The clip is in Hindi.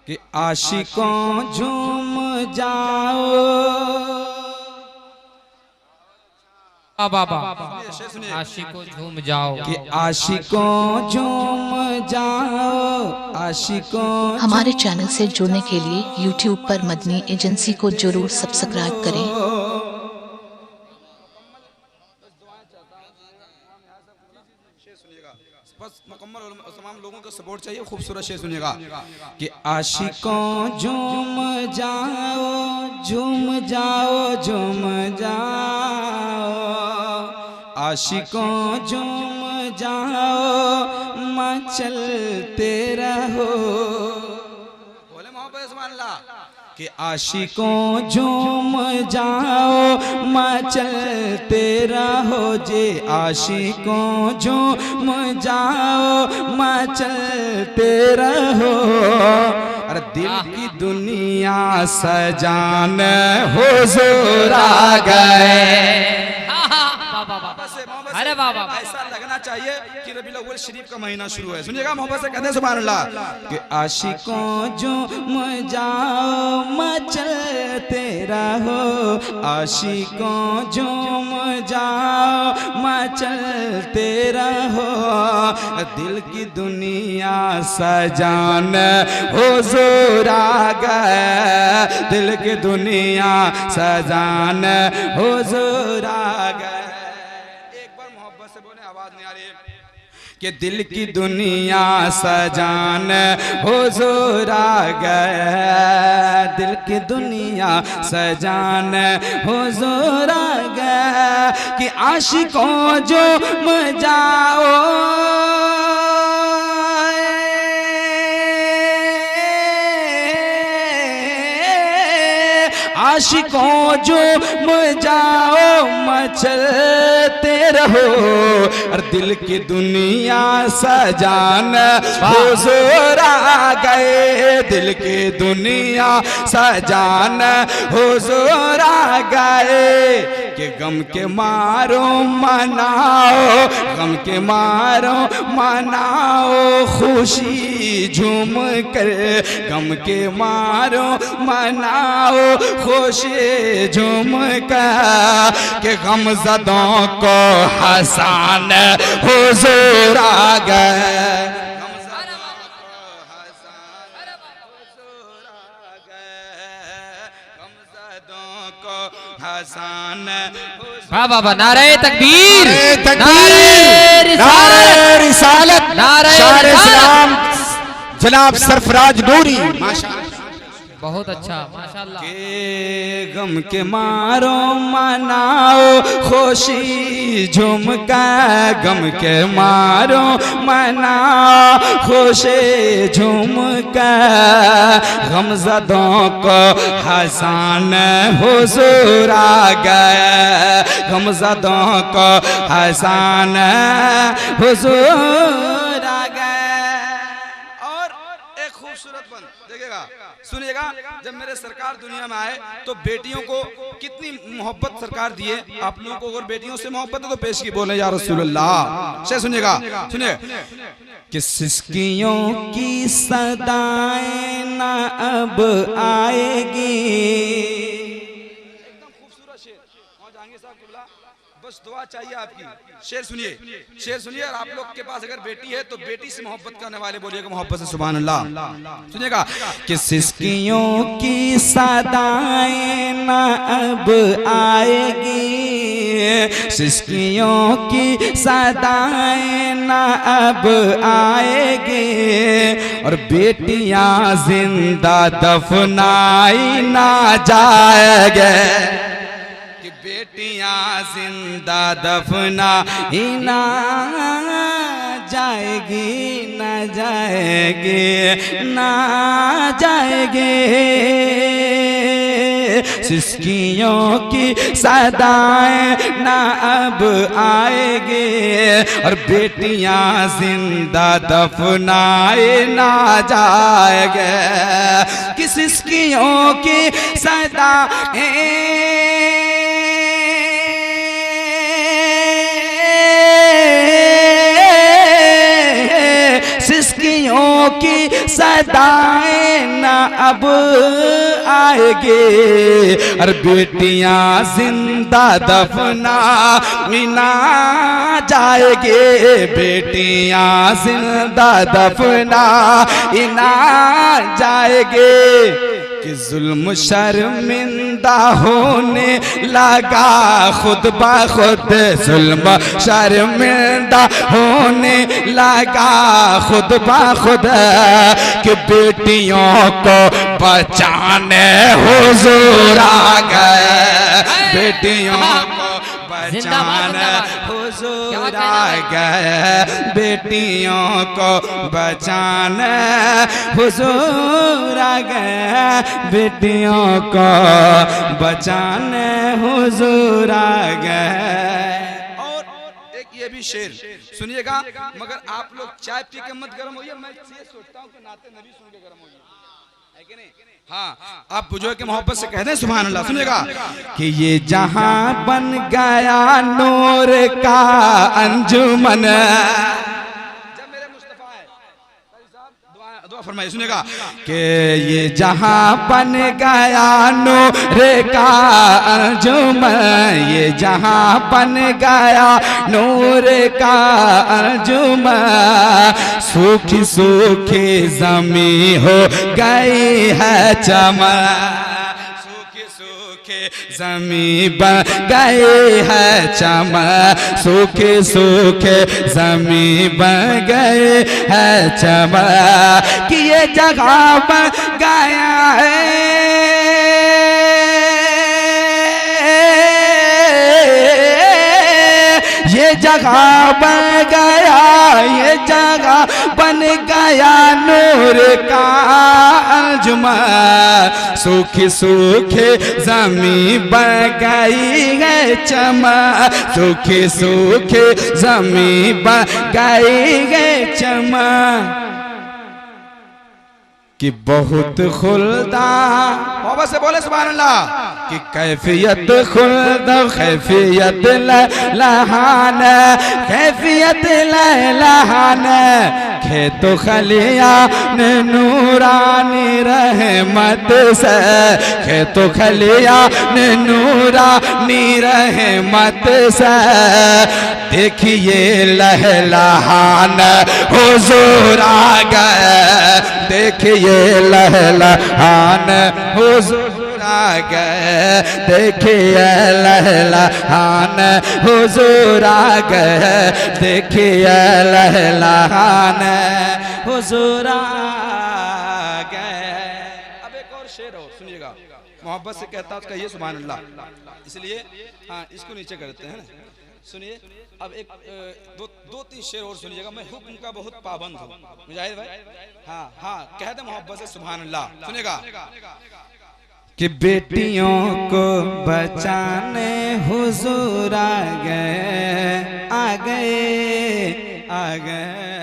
कि आशिकों झूम जाओ। बाबा आशिकों झूम जाओ कि आशिकों झूम जाओ, आशिकों। हमारे चैनल से जुड़ने के लिए YouTube पर मदनी एजेंसी को जरूर सब्सक्राइब करें। बस मुकम्मल और तमाम लोगों का सपोर्ट चाहिए। खूबसूरत शेर सुनिएगा कि आशिकों झूम जाओ, झूम जाओ, झूम जाओ, आशिकों झूम जाओ, मचलते रहो। बोले मोहब्बत सुभान अल्लाह कि आशिकों झूम जाओ, मचलते रहो जे। आशिकों झूम जाओ, मचलते रहो। अरे दिल की दुनिया सजाने हुजूर आ गए। अरे बाबा ऐसा लगना चाहिए कि रबीउल अव्वल शरीफ का महीना शुरू है। सुनिएगा मोहब्बत से कहते हैं सुभान अल्लाह कि आशिकों झूम जाओ, मचलते रहो, आशिकों झूम जाओ, मचलते रहो। दिल की दुनिया सजाने हुजूर आ गए, दिल की दुनिया सजाने हुजूर आ गए। आवाज नहीं आ रही कि दिल की दुनिया सजाने हुजूर आ गए, दिल की दुनिया सजाने हुजूर आ गए। कि आशिकों झूम जाओ, आशिकों झूम जाओ, मचलते रहो। और दिल की दुनिया सजाने हुजूर आ गए, दिल की दुनिया सजाने हुजूर आ गए। कि गम के मारो मनाओ, गम के मारो मनाओ, खुशी झूम कर। गम के मारो मनाओ, खुशी झूम कर। कि गमज़दों को हंसान हुजूर आ गए, बाबा नारे तकबीर, नारे रिसालत, शायर इस्लाम जनाब सरफराज नूरी। बहुत अच्छा माशाल्लाह। के गम के मारो मनाओ, खुशी झूम कर। गम के मारो मनाओ, खुशी झूम कर। गमज़दों को हंसान हुजूर आ गए, गमज़दों को हंसान हुजूर आ गए। और एक खूबसूरत बंद देखिएगा, सुनिएगा। जब मेरे सरकार दुनिया में आए तो बेटियों को कितनी मोहब्बत सरकार दिए। आप लोगों को अगर बेटियों से मोहब्बत है तो पेश की बोले या रसूलुल्लाह से। सुनिएगा, सुनिए कि सिसकियों की सदाएं ना अब आएगी। एकदम खूबसूरत शेर। वहां जहांगीर साहब किबला, बस दुआ चाहिए आपकी। शेर सुनिए, शेर सुनिए। और आप लोग के पास अगर बेटी है तो बेटी से मोहब्बत करने वाले बोलिएगा मोहब्बत से सुभान अल्लाह। सुनिएगा कि सिसकियों की सदाएं ना अब आएगी, सिसकियों की सदाएं ना अब आएगी। और बेटियां जिंदा दफनाई ना जाएंगे, बेटियां जिंदा दफना ही ना जाएगी, ना जाएगी, ना जाएगी। सिसकियों की सदाएं ना अब आएगी। और बेटियां जिंदा दफनाए ना जाएंगे। कि सिसकियों की सदाएं सिसकियों की सदाएं न अब आएगे, और बेटियां जिंदा दफना ना जाएगे, बेटियां जिंदा दफना ना जाएगे। कि जुल्म शर्मिंदा होने लगा खुद ब खुद, जुल्म शर्मिंदा होने लगा खुद ब खुद, कि बेटियों को बचाने हुजूर आ गए, बेटियों को बचाने हुजूर आ गए, बेटियों को बचाने हुजूर आ गए, बेटियों को बचाने हुजूर आ गए। और एक ये भी शेर सुनिएगा, मगर आप लोग चाय पी के मत गर्म होइए, मैं ये सोचता हूँ कि नाते नबी सुन के गर्म होइए, है कि नहीं? हाँ, आप बुजुर्ग के मोहब्बत से कह दें सुभान अल्लाह। सुनिएगा कि ये जहां बन गया नूर का अंजुमन, जब मेरे मुस्तफा है दुआ फरमाइए, सुनिएगा कि ये जहां बन गया नूर का अंजुमन, ये जहां बन गया नूर का अंजुमन, सूखी सूखी जमी हो गई है चमन, सूखी सूखी जमी बन गई है चमन, सूखी सूखी जमी बन गई है चमन, कि ये जगह बन गया है, ये जगह बन गया, ये जगह बन गया नूर का अंजुमन, सूखी सूखी जमी बन गई है चमन, सूखी सूखी जमी बन गई है चमन, कि बहुत खुल्दा, मोहब्बत से बोले सुभान अल्लाह, कि कैफियत खुल्द कैफियत लहान, कैफियत लहान, खेतो खलिया ने नूरानी रहमत से, खेतो खलिया ने नूरानी रहमत से, देखिए लहलहान हुजूर आ गए, देखिए लहलहान हुजूर आ गए, देखिए लहलहान हुजूर आ गए, देखिए लहलहान हुजूर आ गए। अब एक और शेर हो, सुनिएगा, मोहब्बत से कहता हूँ कहिए सुभान अल्लाह, इसलिए हाँ इसको नीचे करते हैं। सुनिए अब एक दो तीन शेर और सुनिएगा, मैं हुक्म का बहुत पाबंद हूँ मुजाहिद भाई, हाँ हाँ कह दे मोहब्बत से सुभान अल्लाह। सुनिएगा कि बेटियों को बचाने हुजूर आ गए, आ गए, आ गए,